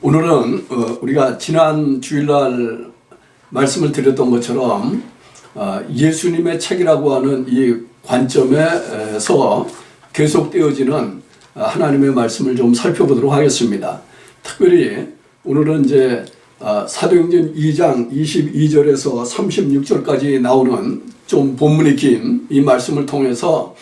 오늘은 우리가 지난 주일날 말씀을 드렸던 것처럼 예수님의 책이라고 하는 이 관점에서 계속되어지는 하나님의 말씀을 좀 살펴보도록 하겠습니다. 특별히 오늘은 이제 사도행전 2장 22절에서 36절까지 나오는 좀 본문이 긴 이 말씀을 통해서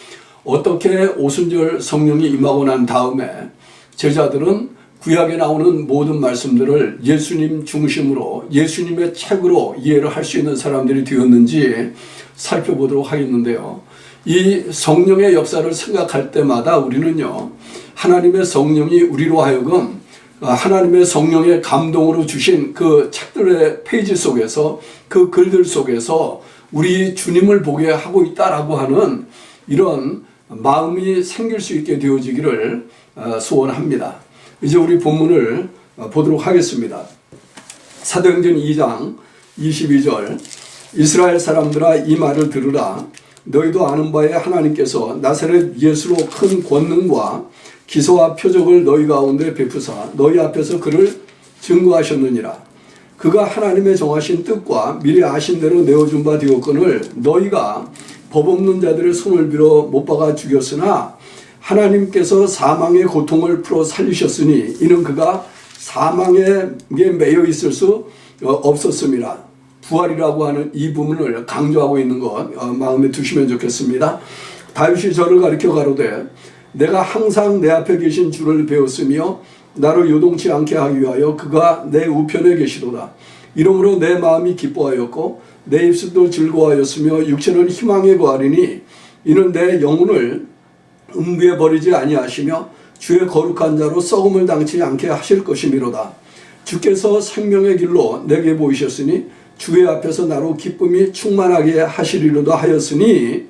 어떻게 오순절 성령이 임하고 난 다음에 제자들은 구약에 나오는 모든 말씀들을 예수님 중심으로 예수님의 책으로 이해를 할 수 있는 사람들이 되었는지 살펴보도록 하겠는데요. 이 성령의 역사를 생각할 때마다 우리는요, 하나님의 성령이 우리로 하여금 하나님의 성령의 감동으로 주신 그 책들의 페이지 속에서, 그 글들 속에서 우리 주님을 보게 하고 있다라고 하는 이런 마음이 생길 수 있게 되어지기를 소원합니다. 이제 우리 본문을 보도록 하겠습니다. 사도행전 2장 22절, 이스라엘 사람들아 이 말을 들으라. 너희도 아는 바에 하나님께서 나사렛 예수로 큰 권능과 기사와 표적을 너희 가운데 베푸사 너희 앞에서 그를 증거하셨느니라. 그가 하나님의 정하신 뜻과 미리 아신 대로 내어준 바 되었거늘 너희가 법 없는 자들의 손을 빌어 못 박아 죽였으나 하나님께서 사망의 고통을 풀어 살리셨으니 이는 그가 사망에 매여 있을 수 없었습니다. 부활이라고 하는 이 부분을 강조하고 있는 것 마음에 두시면 좋겠습니다. 다윗이 저를 가리켜 가로되 내가 항상 내 앞에 계신 주를 배웠으며 나를 요동치 않게 하기 위하여 그가 내 우편에 계시도다. 이러므로 내 마음이 기뻐하였고 내 입술도 즐거워하였으며 육체는 희망에 거하리니 이는 내 영혼을 음부에 버리지 아니하시며 주의 거룩한 자로 썩음을 당치 않게 하실 것이미로다. 주께서 생명의 길로 내게 보이셨으니 주의 앞에서 나로 기쁨이 충만하게 하시리로다 하였으니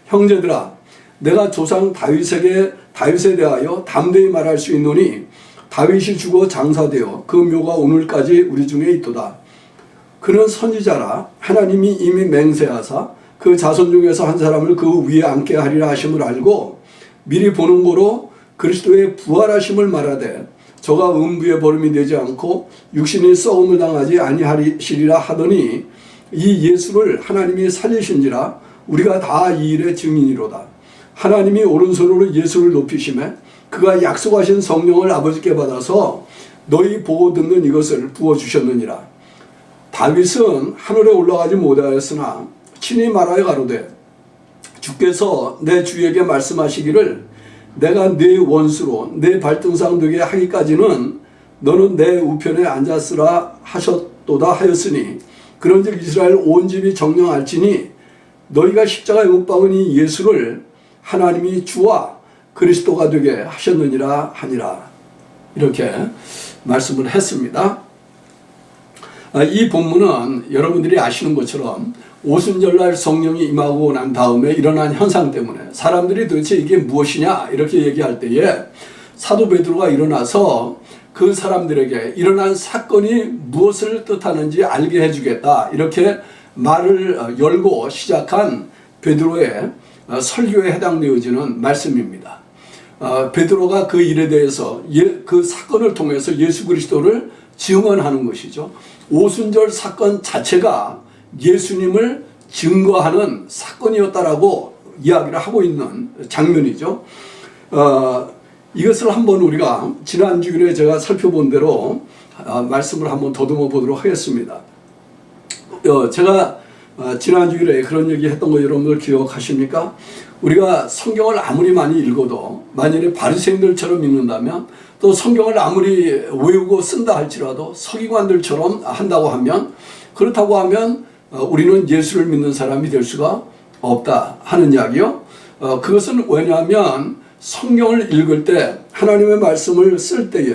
형제들아 내가 조상 다윗에 대하여 담대히 말할 수 있노니 다윗이 죽어 장사되어 그 묘가 오늘까지 우리 중에 있도다. 그는 선지자라 하나님이 이미 맹세하사 그 자손 중에서 한 사람을 그 위에 앉게 하리라 하심을 알고 미리 보는 거로 그리스도의 부활하심을 말하되 저가 음부에 버림이 되지 않고 육신이 썩음을 당하지 아니하시리라 하더니 이 예수를 하나님이 살리신지라 우리가 다 이 일의 증인이로다. 하나님이 오른손으로 예수를 높이심에 그가 약속하신 성령을 아버지께 받아서 너희 보고 듣는 이것을 부어주셨느니라. 다윗은 하늘에 올라가지 못하였으나 친히 말하여 가로되 주께서 내 주에게 말씀하시기를 내가 네 원수로 내 발등상 되게 하기까지는 너는 내 우편에 앉았으라 하셨도다 하였으니 그런즉 이스라엘 온 집이 정령할지니 너희가 십자가에 못 박은 이 예수를 하나님이 주와 그리스도가 되게 하셨느니라 하니라. 이렇게 말씀을 했습니다. 이 본문은 여러분들이 아시는 것처럼 오순절날 성령이 임하고 난 다음에 일어난 현상 때문에 사람들이 도대체 이게 무엇이냐 이렇게 얘기할 때에 사도 베드로가 일어나서 그 사람들에게 일어난 사건이 무엇을 뜻하는지 알게 해주겠다 이렇게 말을 열고 시작한 베드로의 설교에 해당되어지는 말씀입니다. 베드로가 그 일에 대해서 그 사건을 통해서 예수 그리스도를 증언하는 것이죠. 오순절 사건 자체가 예수님을 증거하는 사건이었다라고 이야기를 하고 있는 장면이죠. 이것을 한번 우리가 지난 주일에 제가 살펴본 대로 말씀을 한번 더듬어 보도록 하겠습니다. 제가 지난 주일에 그런 얘기 했던 거 여러분들 기억하십니까? 우리가 성경을 아무리 많이 읽어도 만약에 바리새인들처럼 읽는다면 또 성경을 아무리 외우고 쓴다 할지라도 서기관들처럼 한다고 하면 그렇다고 하면 우리는 예수를 믿는 사람이 될 수가 없다 하는 이야기요. 그것은 왜냐하면 성경을 읽을 때 하나님의 말씀을 쓸 때에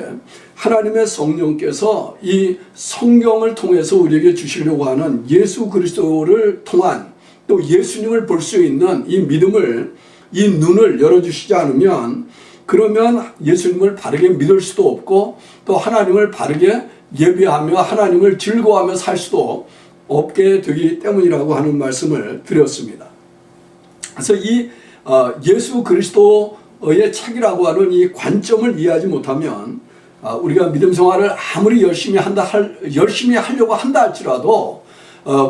하나님의 성령께서 이 성경을 통해서 우리에게 주시려고 하는 예수 그리스도를 통한 또 예수님을 볼 수 있는 이 믿음을 이 눈을 열어주시지 않으면 그러면 예수님을 바르게 믿을 수도 없고 또 하나님을 바르게 예배하며 하나님을 즐거워하며 살 수도 없게 되기 때문이라고 하는 말씀을 드렸습니다. 그래서 이 예수 그리스도의 책이라고 하는 이 관점을 이해하지 못하면 우리가 믿음 생활을 아무리 열심히 하려고 한다 할지라도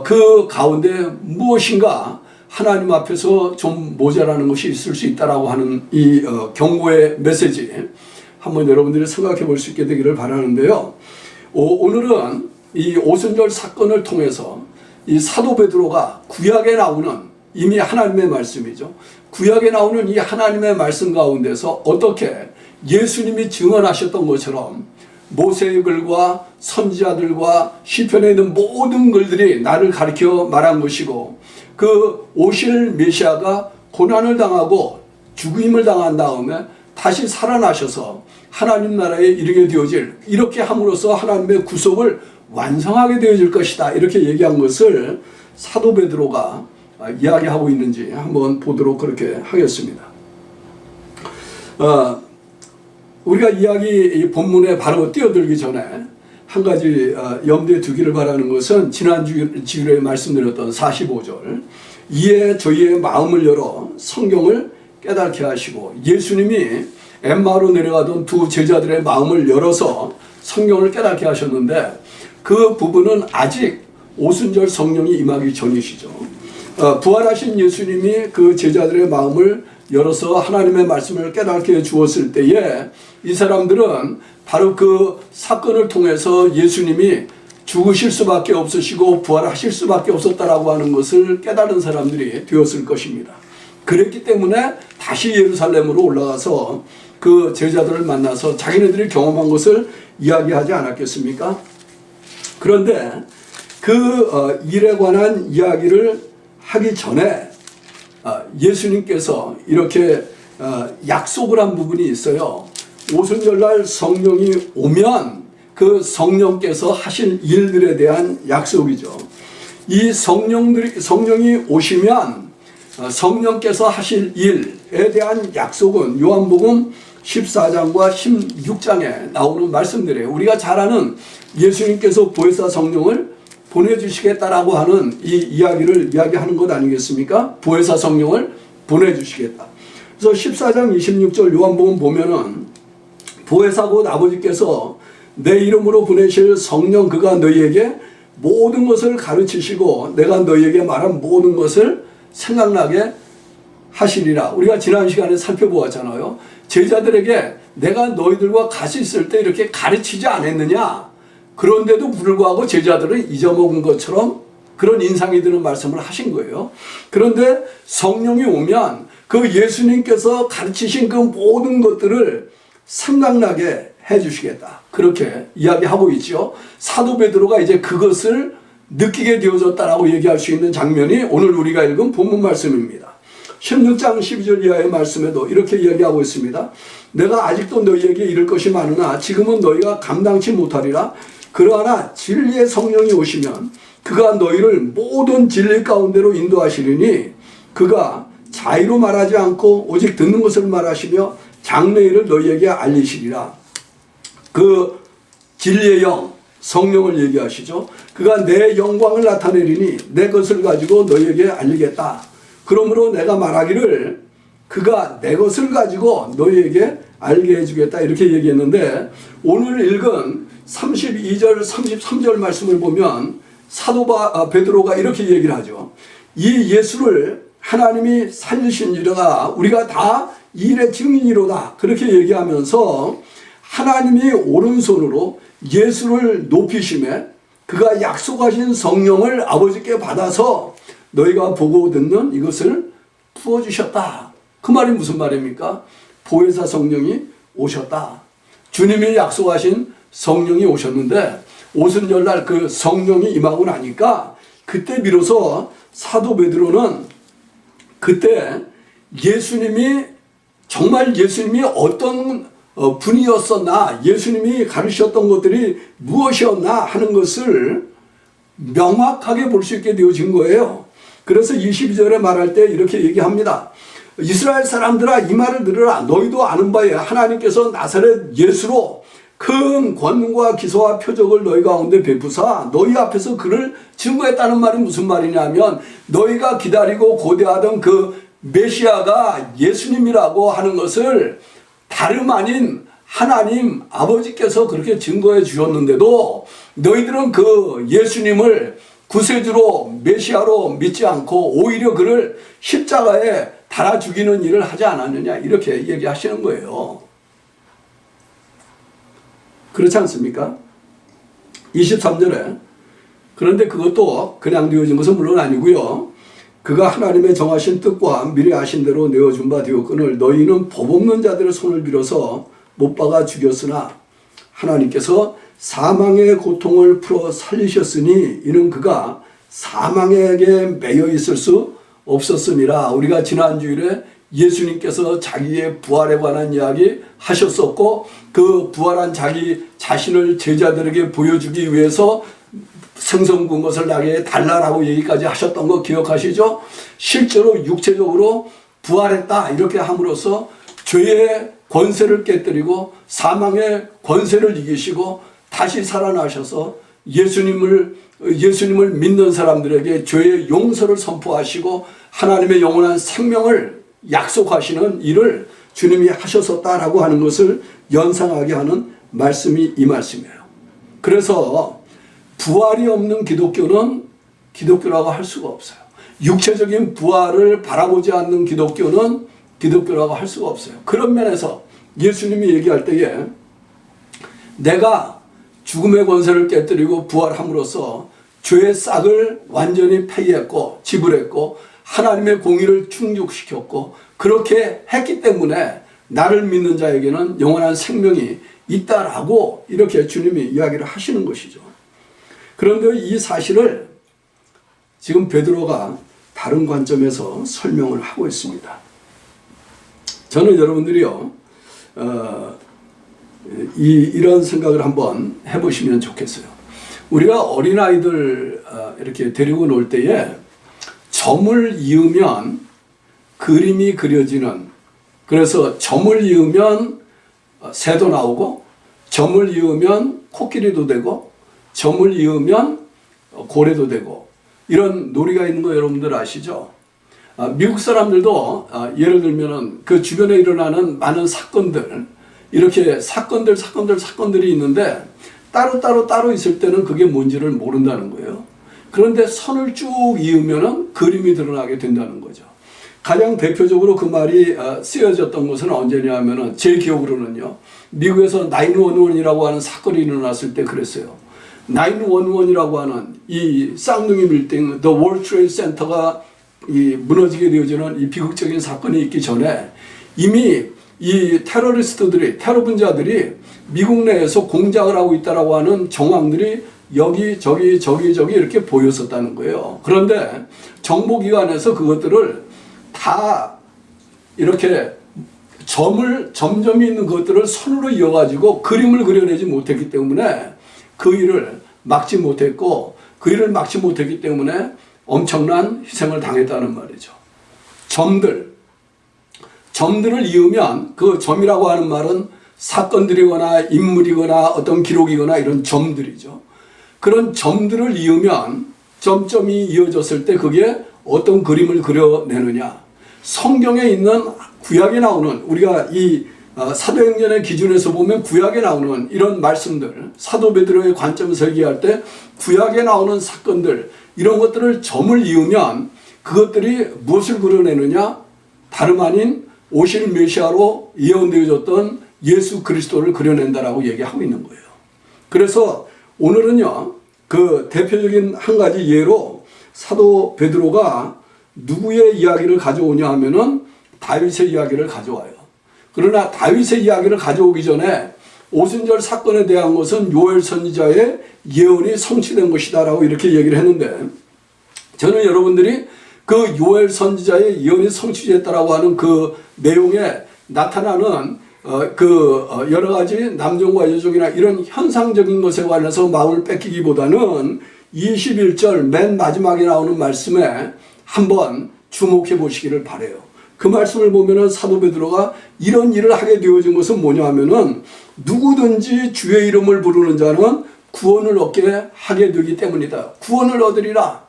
그 가운데 무엇인가 하나님 앞에서 좀 모자라는 것이 있을 수 있다라고 하는 이 경고의 메시지 한번 여러분들이 생각해 볼 수 있게 되기를 바라는데요. 오늘은 이 오순절 사건을 통해서 이 사도 베드로가 구약에 나오는 이미 하나님의 말씀이죠. 구약에 나오는 이 하나님의 말씀 가운데서 어떻게 예수님이 증언하셨던 것처럼 모세의 글과 선지자들과 시편에 있는 모든 글들이 나를 가리켜 말한 것이고 그 오실 메시아가 고난을 당하고 죽임을 당한 다음에 다시 살아나셔서 하나님 나라에 이르게 되어질 이렇게 함으로써 하나님의 구속을 완성하게 되어질 것이다 이렇게 얘기한 것을 사도 베드로가 이야기하고 있는지 한번 보도록 그렇게 하겠습니다. 우리가 이 본문에 바로 뛰어들기 전에 한 가지 염두에 두기를 바라는 것은 지난 주일에 말씀드렸던 45절 이에 저희의 마음을 열어 성경을 깨닫게 하시고 예수님이 엠마오로 내려가던 두 제자들의 마음을 열어서 성경을 깨닫게 하셨는데 그 부분은 아직 오순절 성령이 임하기 전이시죠. 부활하신 예수님이 그 제자들의 마음을 열어서 하나님의 말씀을 깨닫게 주었을 때에 이 사람들은 바로 그 사건을 통해서 예수님이 죽으실 수밖에 없으시고 부활하실 수밖에 없었다라고 하는 것을 깨달은 사람들이 되었을 것입니다. 그랬기 때문에 다시 예루살렘으로 올라가서 그 제자들을 만나서 자기네들이 경험한 것을 이야기하지 않았겠습니까? 그런데 그 일에 관한 이야기를 하기 전에 예수님께서 이렇게 약속을 한 부분이 있어요. 오순절날 성령이 오면 그 성령께서 하실 일들에 대한 약속이죠. 이 성령이 오시면 성령께서 하실 일에 대한 약속은 요한복음 14장과 16장에 나오는 말씀들이에요. 우리가 잘 아는 예수님께서 보혜사 성령을 보내주시겠다라고 하는 이 이야기를 이야기하는 것 아니겠습니까? 보혜사 성령을 보내주시겠다. 그래서 14장 26절 요한복음 보면은 보혜사 곧 아버지께서 내 이름으로 보내실 성령 그가 너희에게 모든 것을 가르치시고 내가 너희에게 말한 모든 것을 생각나게 하시리라. 우리가 지난 시간에 살펴보았잖아요. 제자들에게 내가 너희들과 같이 있을 때 이렇게 가르치지 않았느냐. 그런데도 불구하고 제자들은 잊어먹은 것처럼 그런 인상이 드는 말씀을 하신 거예요. 그런데 성령이 오면 그 예수님께서 가르치신 그 모든 것들을 생각나게 해주시겠다. 그렇게 이야기하고 있죠. 사도 베드로가 이제 그것을 느끼게 되어졌다라고 얘기할 수 있는 장면이 오늘 우리가 읽은 본문 말씀입니다. 16장 12절 이하의 말씀에도 이렇게 이야기하고 있습니다. 내가 아직도 너희에게 이를 것이 많으나 지금은 너희가 감당치 못하리라. 그러나 진리의 성령이 오시면 그가 너희를 모든 진리 가운데로 인도하시리니 그가 자의로 말하지 않고 오직 듣는 것을 말하시며 장래일을 너희에게 알리시리라. 그 진리의 영 성령을 얘기하시죠. 그가 내 영광을 나타내리니 내 것을 가지고 너희에게 알리겠다. 그러므로 내가 말하기를 그가 내 것을 가지고 너희에게 알게 해주겠다 이렇게 얘기했는데 오늘 읽은 32절 33절 말씀을 보면 사도 베드로가 이렇게 얘기를 하죠. 이 예수를 하나님이 살리신지로다 우리가 다 이 일의 증인이로다 그렇게 얘기하면서 하나님이 오른손으로 예수를 높이심에 그가 약속하신 성령을 아버지께 받아서 너희가 보고 듣는 이것을 부어주셨다. 그 말이 무슨 말입니까? 보혜사 성령이 오셨다. 주님이 약속하신 성령이 오셨는데 오순절날 그 성령이 임하고 나니까 그때 비로소 사도 베드로는 그때 정말 예수님이 어떤 분이었었나 예수님이 가르치셨던 것들이 무엇이었나 하는 것을 명확하게 볼 수 있게 되어진 거예요. 그래서 22절에 말할 때 이렇게 얘기합니다. 이스라엘 사람들아 이 말을 들으라. 너희도 아는 바에 하나님께서 나사렛 예수로 큰 권능과 기사와 표적을 너희 가운데 베푸사 너희 앞에서 그를 증거했다는 말이 무슨 말이냐면 너희가 기다리고 고대하던 그 메시아가 예수님이라고 하는 것을 다름 아닌 하나님 아버지께서 그렇게 증거해 주셨는데도 너희들은 그 예수님을 구세주로 메시아로 믿지 않고 오히려 그를 십자가에 달아 죽이는 일을 하지 않았느냐, 이렇게 얘기하시는 거예요. 그렇지 않습니까? 23절에 그런데 그것도 그냥 되어진 것은 물론 아니고요. 그가 하나님의 정하신 뜻과 미리 아신 대로 내어준 바 되었거늘 너희는 법 없는 자들의 손을 빌어서 못 박아 죽였으나 하나님께서 사망의 고통을 풀어 살리셨으니 이는 그가 사망에게 매여 있을 수 없었음이라. 우리가 지난 주일에 예수님께서 자기의 부활에 관한 이야기 하셨었고 그 부활한 자기 자신을 제자들에게 보여주기 위해서 생선 것을 나게 달라라고 얘기까지 하셨던 거 기억하시죠? 실제로 육체적으로 부활했다 이렇게 함으로써 죄의 권세를 깨뜨리고 사망의 권세를 이기시고 다시 살아나셔서 예수님을 믿는 사람들에게 죄의 용서를 선포하시고 하나님의 영원한 생명을 약속하시는 일을 주님이 하셨었다라고 하는 것을 연상하게 하는 말씀이 이 말씀이에요. 그래서 부활이 없는 기독교는 기독교라고 할 수가 없어요. 육체적인 부활을 바라보지 않는 기독교는 기독교라고 할 수가 없어요. 그런 면에서 예수님이 얘기할 때에 내가 죽음의 권세를 깨뜨리고 부활함으로써 죄의 싹을 완전히 폐기했고 지불했고 하나님의 공의를 충족시켰고 그렇게 했기 때문에 나를 믿는 자에게는 영원한 생명이 있다라고 이렇게 주님이 이야기를 하시는 것이죠. 그런데 이 사실을 지금 베드로가 다른 관점에서 설명을 하고 있습니다. 저는 여러분들이요, 이런 생각을 한번 해보시면 좋겠어요. 우리가 어린아이들 이렇게 데리고 놀 때에 점을 이으면 그림이 그려지는, 그래서 점을 이으면 새도 나오고 점을 이으면 코끼리도 되고 점을 이으면 고래도 되고 이런 놀이가 있는 거 여러분들 아시죠? 미국 사람들도 예를 들면은 그 주변에 일어나는 많은 사건들, 이렇게 사건들이 있는데 따로 있을 때는 그게 뭔지를 모른다는 거예요. 그런데 선을 쭉 이으면은 그림이 드러나게 된다는 거죠. 가장 대표적으로 그 말이 쓰여졌던 것은 언제냐 하면은 제 기억으로는요, 미국에서 911이라고 하는 사건이 일어났을 때 그랬어요. 911이라고 하는 이 쌍둥이 빌딩, The World Trade Center가 이 무너지게 되어지는 이 비극적인 사건이 있기 전에 이미 이 테러 분자들이 미국 내에서 공작을 하고 있다라고 하는 정황들이 여기 저기 이렇게 보였었다는 거예요. 그런데 정보기관에서 그것들을 다 이렇게 점점이 있는 것들을 선으로 이어가지고 그림을 그려내지 못했기 때문에 그 일을 막지 못했고 그 일을 막지 못했기 때문에 엄청난 희생을 당했다는 말이죠. 점들을 이으면 그 점이라고 하는 말은 사건들이거나 인물이거나 어떤 기록이거나 이런 점들이죠. 그런 점들을 이으면 점점이 이어졌을 때 그게 어떤 그림을 그려내느냐. 성경에 있는 구약에 나오는 우리가 이 사도행전의 기준에서 보면 구약에 나오는 이런 말씀들, 사도 베드로의 관점에서 얘기할 때 구약에 나오는 사건들 이런 것들을 점을 이으면 그것들이 무엇을 그려내느냐? 다름 아닌 오실 메시아로 예언되어졌던 예수 그리스도를 그려낸다라고 얘기하고 있는 거예요. 그래서 오늘은요, 그 대표적인 한 가지 예로 사도 베드로가 누구의 이야기를 가져오냐 하면은 다윗의 이야기를 가져와요. 그러나 다윗의 이야기를 가져오기 전에 오순절 사건에 대한 것은 요엘 선지자의 예언이 성취된 것이다라고 이렇게 얘기를 했는데, 저는 여러분들이 그 요엘 선지자의 예언이 성취됐다라고 하는 그 내용에 나타나는 여러 가지 남종과 여종이나 이런 현상적인 것에 관해서 마음을 뺏기기보다는 21절 맨 마지막에 나오는 말씀에 한번 주목해 보시기를 바라요. 그 말씀을 보면은 사도 베드로가 이런 일을 하게 되어진 것은 뭐냐 하면은 누구든지 주의 이름을 부르는 자는 구원을 얻게 하게 되기 때문이다. 구원을 얻으리라.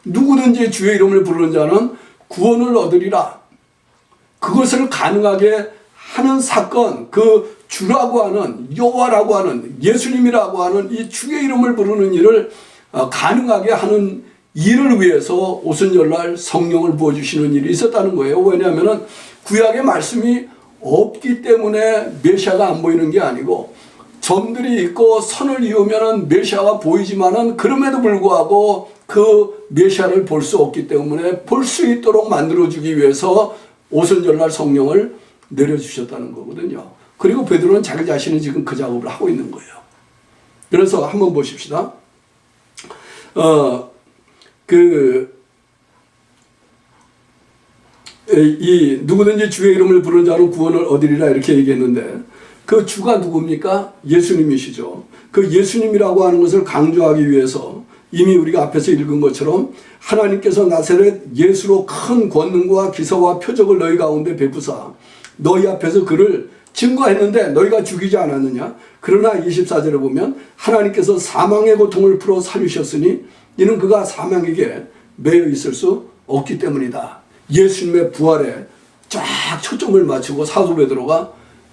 누구든지 주의 이름을 부르는 자는 구원을 얻으리라. 그것을 가능하게 하는 사건, 그 주라고 하는 여호와라고 하는 예수님이라고 하는 이 주의 이름을 부르는 일을 가능하게 하는 일을 위해서 오순절날 성령을 부어주시는 일이 있었다는 거예요. 왜냐하면 구약의 말씀이 없기 때문에 메시아가 안 보이는 게 아니고, 점들이 있고 선을 이으면 메시아가 보이지만은 그럼에도 불구하고 그 메시아를 볼 수 없기 때문에 볼 수 있도록 만들어주기 위해서 오순절날 성령을 내려주셨다는 거거든요. 그리고 베드로는 자기 자신이 지금 그 작업을 하고 있는 거예요. 그래서 한번 보십시다. 이 누구든지 주의 이름을 부르는 자는 구원을 얻으리라 이렇게 얘기했는데, 그 주가 누굽니까? 예수님이시죠. 그 예수님이라고 하는 것을 강조하기 위해서 이미 우리가 앞에서 읽은 것처럼 하나님께서 나사렛 예수로 큰 권능과 기사와 표적을 너희 가운데 베푸사 너희 앞에서 그를 증거했는데 너희가 죽이지 않았느냐? 그러나 24절에 보면 하나님께서 사망의 고통을 풀어 살리셨으니 이는 그가 사망에게 매여 있을 수 없기 때문이다. 예수님의 부활에 쫙 초점을 맞추고 사도 베드로가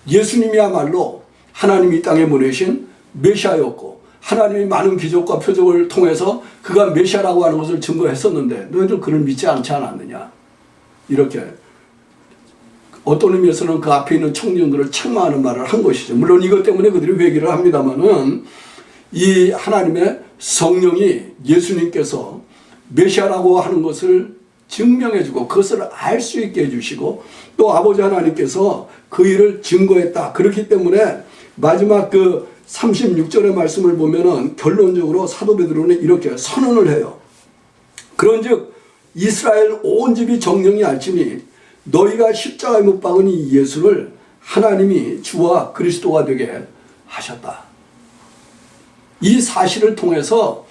예수님이야말로 하나님이 이 땅에 보내신 메시아였고, 하나님이 많은 기적과 표적을 통해서 그가 메시아라고 하는 것을 증거했었는데 너희들 그를 믿지 않지 않았느냐? 이렇게 어떤 의미에서는 그 앞에 있는 청년들을 책망하는 말을 한 것이죠. 물론 이것 때문에 그들이 회개를 합니다만은, 이 하나님의 성령이 예수님께서 메시아라고 하는 것을 증명해주고 그것을 알 수 있게 해주시고, 또 아버지 하나님께서 그 일을 증거했다. 그렇기 때문에 마지막 그 36절의 말씀을 보면은 결론적으로 사도 베드로는 이렇게 선언을 해요. 그런즉 이스라엘 온 집이 정령이 알지니 너희가 십자가에 못 박은 이 예수를 하나님이 주와 그리스도가 되게 하셨다. 이 사실을 통해서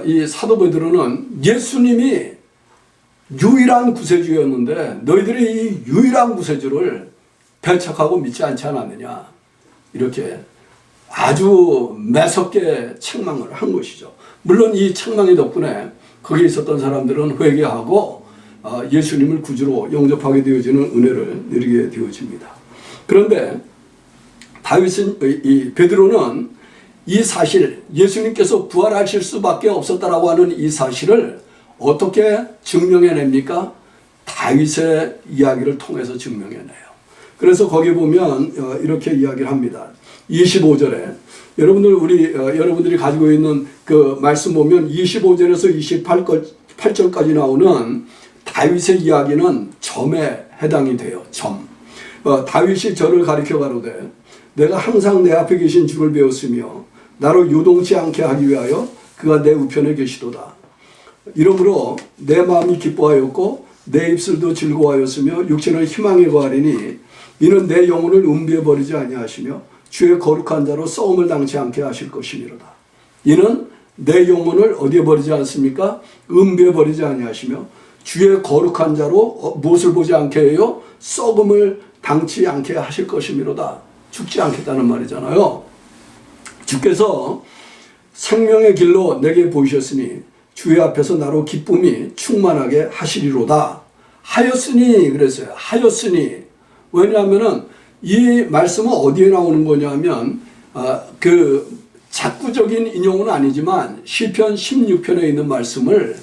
이 사도 베드로는 예수님이 유일한 구세주였는데 너희들이 이 유일한 구세주를 배척하고 믿지 않지 않았느냐, 이렇게 아주 매섭게 책망을 한 것이죠. 물론 이 책망의 덕분에 거기에 있었던 사람들은 회개하고 예수님을 구주로 영접하게 되어지는 은혜를 누리게 되어집니다. 그런데 이 베드로는 이 사실, 예수님께서 부활하실 수밖에 없었다라고 하는 이 사실을 어떻게 증명해냅니까? 다윗의 이야기를 통해서 증명해내요. 그래서 거기 보면 이렇게 이야기를 합니다. 25절에 여러분들이 가지고 있는 그 말씀 보면 25절에서 28절까지 나오는 다윗의 이야기는 점에 해당이 돼요. 점. 다윗이 저를 가리켜 가로되 내가 항상 내 앞에 계신 주를 배웠으며 나로 요동치 않게 하기 위하여 그가 내 우편에 계시도다. 이러므로 내 마음이 기뻐하였고 내 입술도 즐거워하였으며 육체는 희망에 거하리니 이는 내 영혼을 음비해 버리지 아니하시며 주의 거룩한 자로 썩음을 당치 않게 하실 것이니로다. 이는 내 영혼을 어디에 버리지 않습니까? 음비해 버리지 아니하시며 주의 거룩한 자로 무엇을 보지 않게 해요? 썩음을 당치 않게 하실 것이니로다. 죽지 않겠다는 말이잖아요. 주께서 생명의 길로 내게 보이셨으니 주의 앞에서 나로 기쁨이 충만하게 하시리로다. 하였으니 그랬어요. 하였으니. 왜냐하면은 이 말씀은 어디에 나오는 거냐면 그 작구적인 인용은 아니지만 시편 16편에 있는 말씀을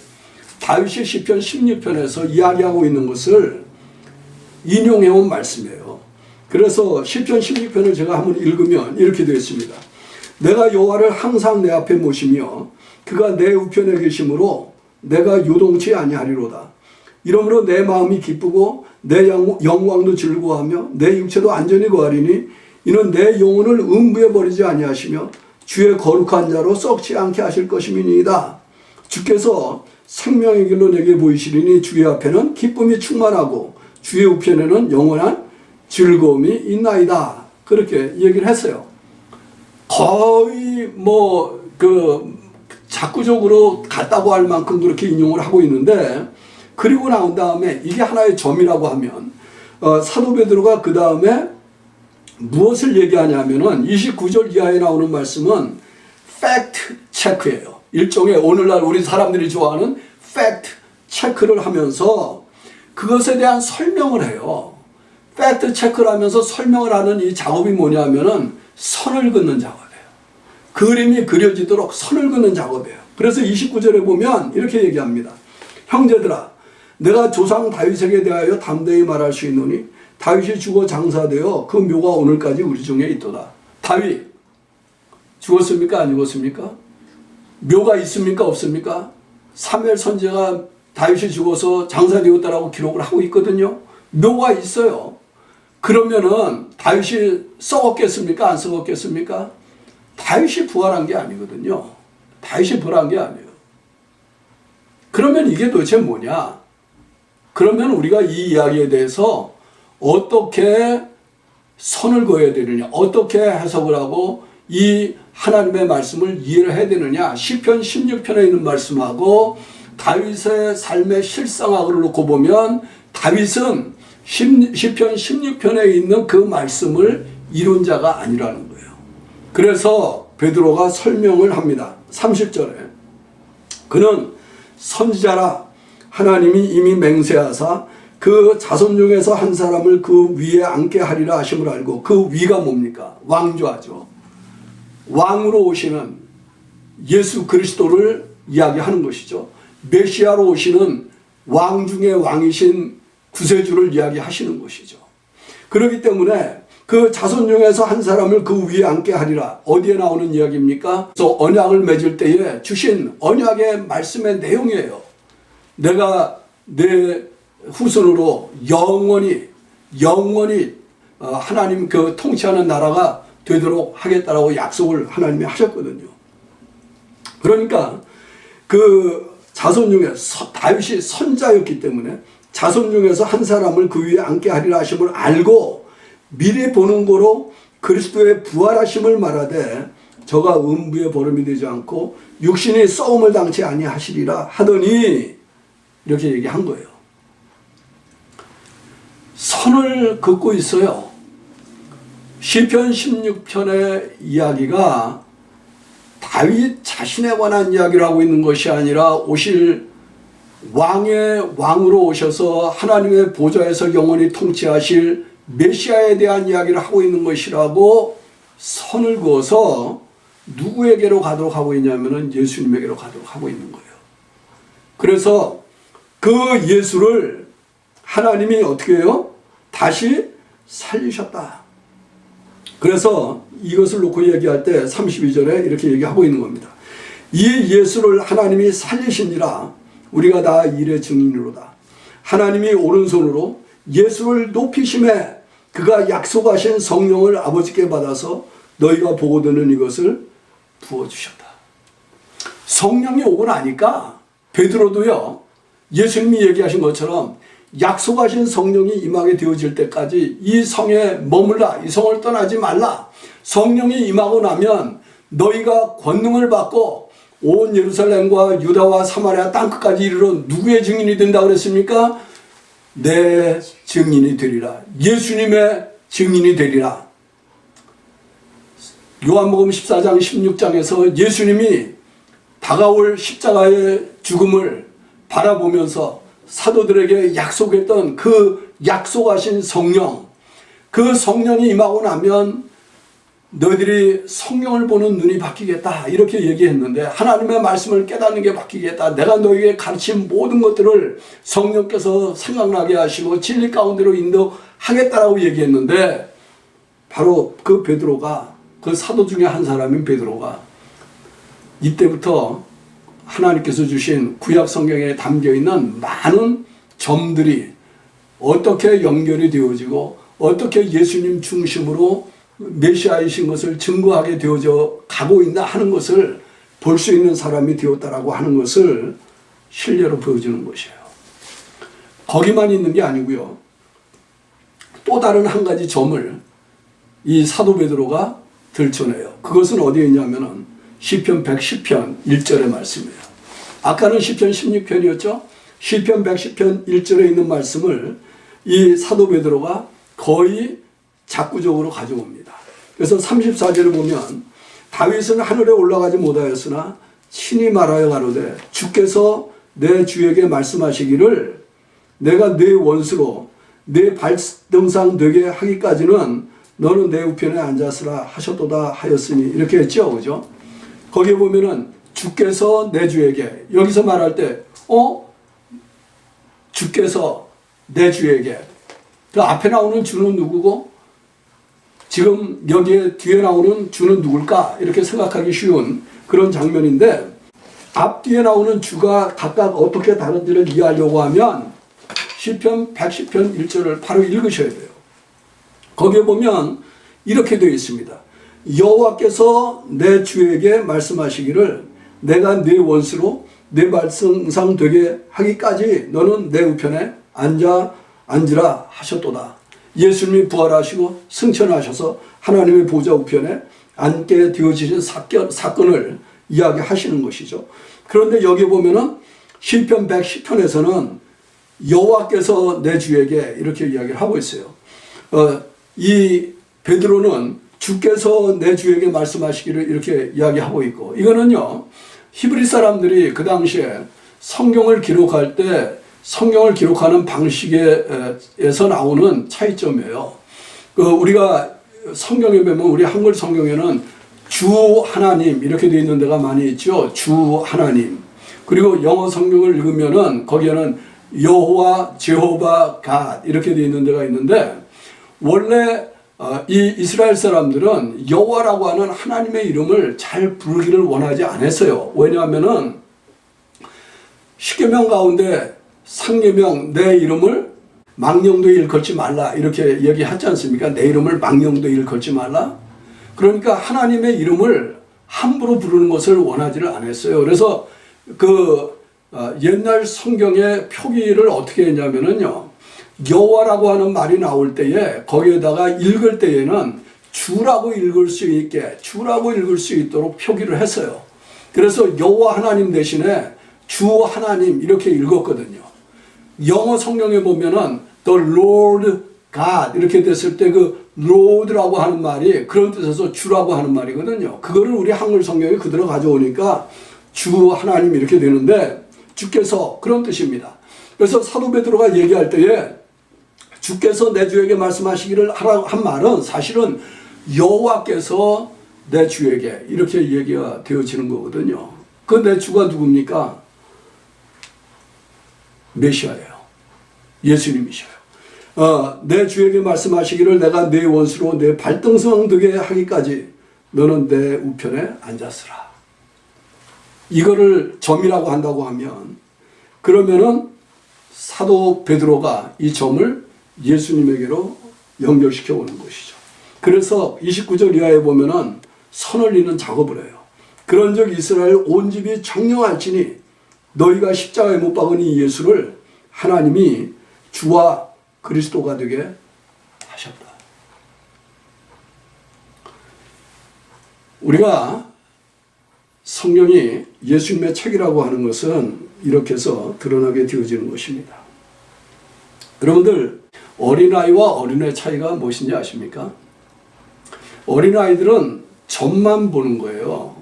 다윗이 시편 16편에서 이야기하고 있는 것을 인용해온 말씀이에요. 그래서 시편 16편을 제가 한번 읽으면 이렇게 되어 있습니다. 내가 여호와를 항상 내 앞에 모시며 그가 내 우편에 계심으로 내가 요동치 아니하리로다. 이러므로 내 마음이 기쁘고 내 영광도 즐거워하며 내 육체도 안전히 거하리니 이는 내 영혼을 음부에 버리지 아니하시며 주의 거룩한 자로 썩지 않게 하실 것임이니이다. 주께서 생명의 길로 내게 보이시리니 주의 앞에는 기쁨이 충만하고 주의 우편에는 영원한 즐거움이 있나이다. 그렇게 얘기를 했어요. 거의 작구적으로 같다고 할 만큼 그렇게 인용을 하고 있는데, 그리고 나온 다음에 이게 하나의 점이라고 하면 사도 베드로가 그 다음에 무엇을 얘기하냐면은 29절 이하에 나오는 말씀은 팩트 체크예요. 일종의 오늘날 우리 사람들이 좋아하는 팩트 체크를 하면서 그것에 대한 설명을 해요. 팩트 체크를 하면서 설명을 하는 이 작업이 뭐냐면은 선을 긋는 작업이에요. 그림이 그려지도록 선을 긋는 작업이에요. 그래서 29절에 보면 이렇게 얘기합니다. 형제들아, 내가 조상 다윗에게 대하여 담대히 말할 수 있노니 다윗이 죽어 장사되어 그 묘가 오늘까지 우리 중에 있도다. 다윗 죽었습니까? 안 죽었습니까? 묘가 있습니까? 없습니까? 사무엘 선지자가 다윗이 죽어서 장사되었다라고 기록을 하고 있거든요. 묘가 있어요. 그러면은 다윗이 썩었겠습니까? 안 썩었겠습니까? 다윗이 부활한 게 아니거든요. 다윗이 부활한 게 아니에요. 그러면 이게 도대체 뭐냐? 그러면 우리가 이 이야기에 대해서 어떻게 선을 그어야 되느냐, 어떻게 해석을 하고 이 하나님의 말씀을 이해를 해야 되느냐. 시편 16편에 있는 말씀하고 다윗의 삶의 실상학을 놓고 보면 다윗은 시편 16편에 있는 그 말씀을 이룬 자가 아니라는 거예요. 그래서 베드로가 설명을 합니다. 30절에 그는 선지자라 하나님이 이미 맹세하사 그 자손 중에서 한 사람을 그 위에 앉게 하리라 하심을 알고, 그 위가 뭡니까? 왕좌죠. 왕으로 오시는 예수 그리스도를 이야기하는 것이죠. 메시아로 오시는 왕 중에 왕이신 구세주를 이야기하시는 것이죠. 그렇기 때문에 그 자손 중에서 한 사람을 그 위에 앉게 하리라. 어디에 나오는 이야기입니까? 그래서 언약을 맺을 때에 주신 언약의 말씀의 내용이에요. 내가 내 후손으로 영원히 하나님 그 통치하는 나라가 되도록 하겠다라고 약속을 하나님이 하셨거든요. 그러니까 그 자손 중에 다윗이 선자였기 때문에 자손 중에서 한 사람을 그 위에 앉게 하리라 하심을 알고 미리 보는 거로 그리스도의 부활하심을 말하되 저가 음부의 버름이 되지 않고 육신이 썩음을 당치 아니하시리라 하더니 이렇게 얘기한 거예요. 선을 긋고 있어요. 시편 16편의 이야기가 다윗 자신에 관한 이야기를 하고 있는 것이 아니라 오실 왕으로 오셔서 하나님의 보좌에서 영원히 통치하실 메시아에 대한 이야기를 하고 있는 것이라고 선을 그어서 누구에게로 가도록 하고 있냐면은 예수님에게로 가도록 하고 있는 거예요. 그래서 그 예수를 하나님이 어떻게 해요? 다시 살리셨다. 그래서 이것을 놓고 얘기할 때 32절에 이렇게 얘기하고 있는 겁니다. 이 예수를 하나님이 살리시니라 우리가 다 일의 증인으로다. 하나님이 오른손으로 예수를 높이심에 그가 약속하신 성령을 아버지께 받아서 너희가 보고 듣는 이것을 부어주셨다. 성령이 오고 나니까 베드로도요, 예수님이 얘기하신 것처럼 약속하신 성령이 임하게 되어질 때까지 이 성에 머물라, 이 성을 떠나지 말라. 성령이 임하고 나면 너희가 권능을 받고 온 예루살렘과 유다와 사마리아 땅끝까지 이르러 누구의 증인이 된다 그랬습니까? 내 증인이 되리라. 예수님의 증인이 되리라. 요한복음 14장 16장에서 예수님이 다가올 십자가의 죽음을 바라보면서 사도들에게 약속했던 그 약속하신 성령, 그 성령이 임하고 나면 너희들이 성령을 보는 눈이 바뀌겠다 이렇게 얘기했는데, 하나님의 말씀을 깨닫는 게 바뀌겠다, 내가 너희에게 가르친 모든 것들을 성령께서 생각나게 하시고 진리 가운데로 인도하겠다라고 얘기했는데, 바로 그 베드로가, 그 사도 중에 한 사람인 베드로가 이때부터 하나님께서 주신 구약 성경에 담겨있는 많은 점들이 어떻게 연결이 되어지고 어떻게 예수님 중심으로 메시아이신 것을 증거하게 되어져 가고 있나 하는 것을 볼 수 있는 사람이 되었다라고 하는 것을 실례로 보여주는 것이에요. 거기만 있는 게 아니고요, 또 다른 한 가지 점을 이 사도 베드로가 들춰내요. 그것은 어디에 있냐면은 시편 110편 1절의 말씀이에요. 아까는 시편 16편이었죠. 시편 110편 1절에 있는 말씀을 이 사도 베드로가 거의 작구적으로 가져옵니다. 그래서 34절을 보면 다윗은 하늘에 올라가지 못하였으나 친히 말하여 가로되 주께서 내 주에게 말씀하시기를 내가 네 원수로 내 발등상 되게 하기까지는 너는 내 우편에 앉았으라 하셨도다 하였으니 이렇게 했죠. 그죠? 거기에 보면은 주께서 내 주에게 여기서 말할 때 주께서 내 주에게 그 앞에 나오는 주는 누구고 지금 여기에 뒤에 나오는 주는 누굴까 이렇게 생각하기 쉬운 그런 장면인데 앞뒤에 나오는 주가 각각 어떻게 다른지를 이해하려고 하면 시편 110편 1절을 바로 읽으셔야 돼요. 거기에 보면 이렇게 되어 있습니다. 여호와께서 내 주에게 말씀하시기를 내가 네 원수로 내 발등상 되게 하기까지 너는 내 우편에 앉으라 하셨도다. 예수님이 부활하시고 승천하셔서 하나님의 보좌 우편에 앉게 되어지신 사건을 이야기하시는 것이죠. 그런데 여기 보면은 시편 110편에서는 여호와께서 내 주에게 이렇게 이야기를 하고 있어요. 이 베드로는 주께서 내 주에게 말씀하시기를 이렇게 이야기하고 있고 이거는요 히브리 사람들이 그 당시에 성경을 기록할 때 성경을 기록하는 방식에서 나오는 차이점이에요. 우리가 성경에 보면 우리 한글 성경에는 주 하나님 이렇게 되어 있는 데가 많이 있죠. 주 하나님. 그리고 영어 성경을 읽으면은 거기에는 여호와 제호바 갓 이렇게 되어 있는 데가 있는데 원래 이 이스라엘 사람들은 여호와라고 하는 하나님의 이름을 잘 부르기를 원하지 않았어요. 왜냐하면은 십계명 가운데 상계명 내 이름을 망령되이 일컬지 말라 이렇게 얘기하지 않습니까? 내 이름을 망령되이 일컬지 말라. 그러니까 하나님의 이름을 함부로 부르는 것을 원하지를 않았어요. 그래서 옛날 성경의 표기를 어떻게 했냐면은요. 여호와라고 하는 말이 나올 때에 거기에다가 읽을 때에는 주라고 읽을 수 있게 주라고 읽을 수 있도록 표기를 했어요. 그래서 여호와 하나님 대신에 주 하나님 이렇게 읽었거든요. 영어 성경에 보면은 the Lord God 이렇게 됐을 때 그 Lord라고 하는 말이 그런 뜻에서 주라고 하는 말이거든요. 그거를 우리 한글 성경에 그대로 가져오니까 주 하나님 이렇게 되는데 주께서 그런 뜻입니다. 그래서 사도 베드로가 얘기할 때에 주께서 내 주에게 말씀하시기를 하라고 한 말은 사실은 여호와께서 내 주에게 이렇게 얘기가 되어지는 거거든요. 그 내 주가 누굽니까? 메시아예요. 예수님이셔요. 내 주에게 말씀하시기를 내가 네 원수로 내 발등상 되게 하기까지 너는 내 우편에 앉았으라. 이거를 점이라고 한다고 하면 그러면은 사도 베드로가 이 점을 예수님에게로 연결시켜 오는 것이죠. 그래서 29절 이하에 보면은 선을 잇는 작업을 해요. 그런즉 이스라엘 온 집이 청령할지니 너희가 십자가에 못 박은 이 예수를 하나님이 주와 그리스도가 되게 하셨다. 우리가 성경이 예수님의 책이라고 하는 것은 이렇게 해서 드러나게 되어지는 것입니다. 여러분들 어린아이와 어린애 차이가 무엇인지 아십니까? 어린아이들은 점만 보는 거예요.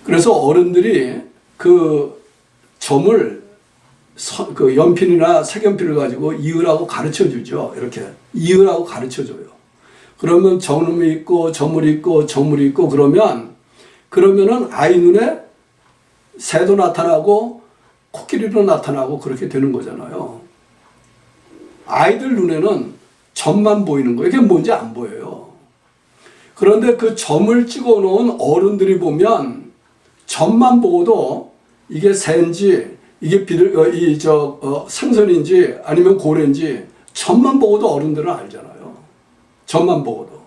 그래서 어른들이 그 점을 그 연필이나 색연필을 가지고 이으라고 가르쳐 주죠. 이렇게 이으라고 가르쳐 줘요. 그러면 점이 있고 점을 있고 점물이 있고 그러면은 아이 눈에 새도 나타나고 코끼리도 나타나고 그렇게 되는 거잖아요. 아이들 눈에는 점만 보이는 거예요. 이게 뭔지 안 보여요. 그런데 그 점을 찍어 놓은 어른들이 보면 점만 보고도 이게 새인지 이게 생선인지 아니면 고래인지 점만 보고도 어른들은 알잖아요. 점만 보고도.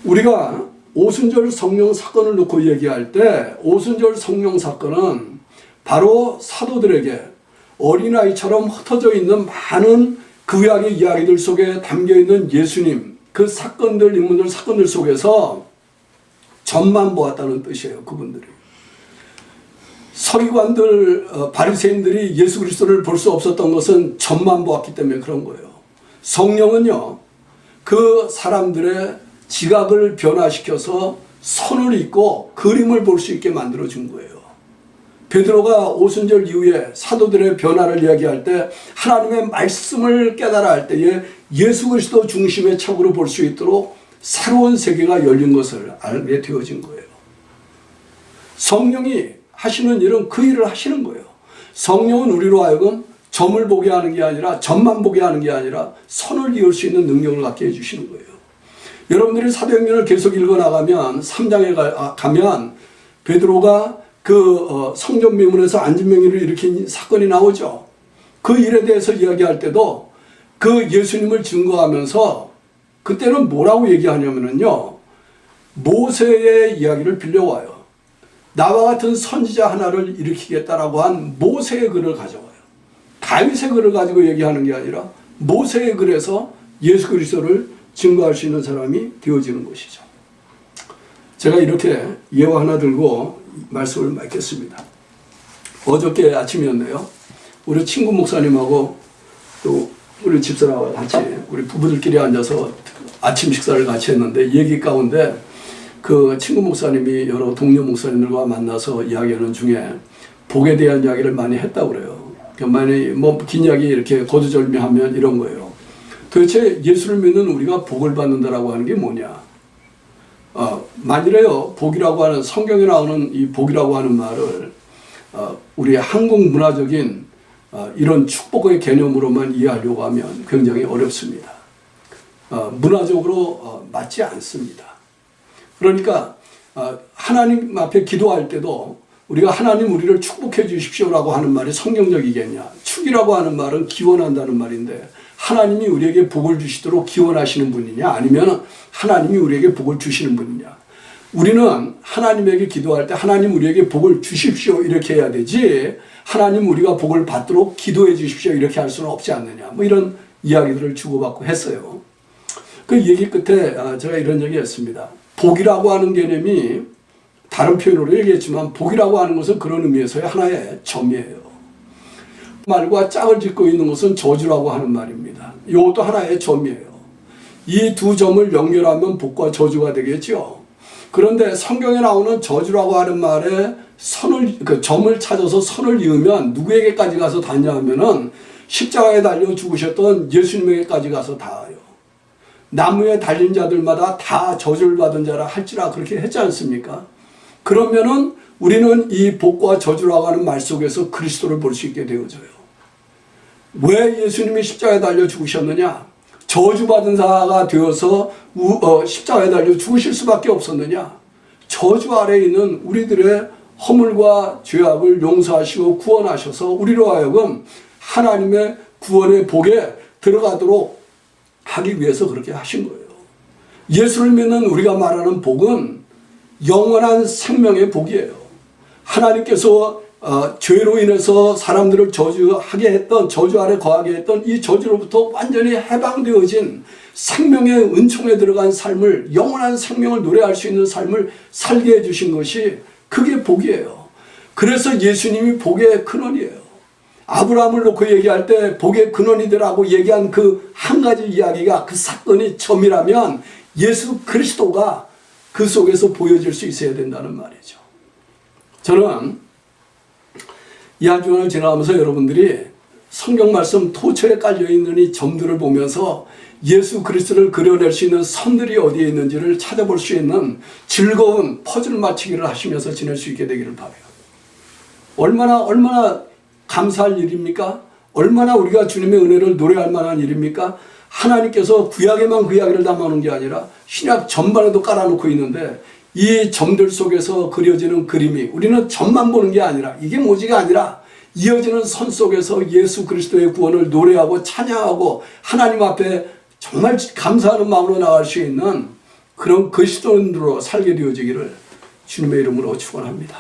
우리가 오순절 성령 사건을 놓고 얘기할 때 오순절 성령 사건은 바로 사도들에게 어린아이처럼 흩어져 있는 많은 구약의 이야기들 속에 담겨있는 예수님 그 사건들 인물들 사건들 속에서 점만 보았다는 뜻이에요. 그분들이. 서기관들 바리새인들이 예수 그리스도를 볼 수 없었던 것은 점만 보았기 때문에 그런 거예요. 성령은요. 그 사람들의 지각을 변화시켜서 선을 잇고 그림을 볼 수 있게 만들어준 거예요. 베드로가 오순절 이후에 사도들의 변화를 이야기할 때 하나님의 말씀을 깨달아 할 때에 예수 그리스도 중심의 책으로 볼 수 있도록 새로운 세계가 열린 것을 알게 되어진 거예요. 성령이 하시는 일은 그 일을 하시는 거예요. 성령은 우리로 하여금 점을 보게 하는 게 아니라 점만 보게 하는 게 아니라 선을 이을 수 있는 능력을 갖게 해주시는 거예요. 여러분들이 사도행전을 계속 읽어나가면 3장에 가면 베드로가 그 성전 명문에서 안진병이를 일으킨 사건이 나오죠. 그 일에 대해서 이야기할 때도 그 예수님을 증거하면서 그때는 뭐라고 얘기하냐면요, 모세의 이야기를 빌려와요. 나와 같은 선지자 하나를 일으키겠다라고 한 모세의 글을 가져와요. 다윗의 글을 가지고 얘기하는 게 아니라 모세의 글에서 예수 그리스도를 증거할 수 있는 사람이 되어지는 것이죠. 제가 이렇게 예화 하나 들고 말씀을 맺겠습니다. 어저께 아침이었네요. 우리 친구 목사님하고 또 우리 집사람과 같이 우리 부부들끼리 앉아서 아침 식사를 같이 했는데 얘기 가운데 그 친구 목사님이 여러 동료 목사님들과 만나서 이야기하는 중에 복에 대한 이야기를 많이 했다고 그래요. 많이 긴 이야기 이렇게 거두절미하면 이런 거예요. 도대체 예수를 믿는 우리가 복을 받는다라고 하는 게 뭐냐? 만일에요, 복이라고 하는, 성경에 나오는 이 복이라고 하는 말을 우리 한국 문화적인 이런 축복의 개념으로만 이해하려고 하면 굉장히 어렵습니다. 문화적으로 맞지 않습니다. 그러니까 하나님 앞에 기도할 때도 우리가 하나님 우리를 축복해 주십시오라고 하는 말이 성경적이겠냐? 축이라고 하는 말은 기원한다는 말인데 하나님이 우리에게 복을 주시도록 기원하시는 분이냐, 아니면 하나님이 우리에게 복을 주시는 분이냐? 우리는 하나님에게 기도할 때 하나님 우리에게 복을 주십시오 이렇게 해야 되지, 하나님 우리가 복을 받도록 기도해 주십시오 이렇게 할 수는 없지 않느냐, 뭐 이런 이야기들을 주고받고 했어요. 그 얘기 끝에 제가 이런 얘기 했습니다. 복이라고 하는 개념이 다른 표현으로 얘기했지만 복이라고 하는 것은 그런 의미에서의 하나의 점이에요. 말과 짝을 짓고 있는 것은 저주라고 하는 말입니다. 이것도 하나의 점이에요. 이 두 점을 연결하면 복과 저주가 되겠죠. 그런데 성경에 나오는 저주라고 하는 말에 그 점을 찾아서 선을 이으면 누구에게까지 가서 닿냐 하면은 십자가에 달려 죽으셨던 예수님에게까지 가서 닿아요. 나무에 달린 자들마다 다 저주를 받은 자라 할지라 그렇게 했지 않습니까? 그러면은 우리는 이 복과 저주라고 하는 말 속에서 그리스도를 볼 수 있게 되어져요. 왜 예수님이 십자가에 달려 죽으셨느냐? 저주받은 자가 되어서 십자가에 달려 죽으실 수밖에 없었느냐? 저주 아래에 있는 우리들의 허물과 죄악을 용서하시고 구원하셔서 우리로 하여금 하나님의 구원의 복에 들어가도록 하기 위해서 그렇게 하신 거예요. 예수를 믿는 우리가 말하는 복은 영원한 생명의 복이에요. 하나님께서 죄로 인해서 사람들을 저주하게 했던, 저주 아래 거하게 했던 이 저주로부터 완전히 해방되어진 생명의 은총에 들어간 삶을, 영원한 생명을 노래할 수 있는 삶을 살게 해주신 것이 그게 복이에요. 그래서 예수님이 복의 근원이에요. 아브라함을 놓고 얘기할 때 복의 근원이더라고 얘기한 그 한 가지 이야기가, 그 사건이 점이라면 예수 그리스도가 그 속에서 보여질 수 있어야 된다는 말이죠. 저는 이 한 주간을 지나가면서 여러분들이 성경 말씀 토초에 깔려있는 이 점들을 보면서 예수 그리스도를 그려낼 수 있는 선들이 어디에 있는지를 찾아볼 수 있는 즐거운 퍼즐 맞추기를 하시면서 지낼 수 있게 되기를 바라요. 얼마나 감사할 일입니까? 얼마나 우리가 주님의 은혜를 노래할 만한 일입니까? 하나님께서 구약에만 그 이야기를 담아놓은 게 아니라 신약 전반에도 깔아놓고 있는데 이 점들 속에서 그려지는 그림이, 우리는 점만 보는 게 아니라, 이게 모지가 아니라 이어지는 선 속에서 예수 그리스도의 구원을 노래하고 찬양하고 하나님 앞에 정말 감사하는 마음으로 나갈 수 있는 그런 그리스도인으로 살게 되어지기를 주님의 이름으로 축원합니다.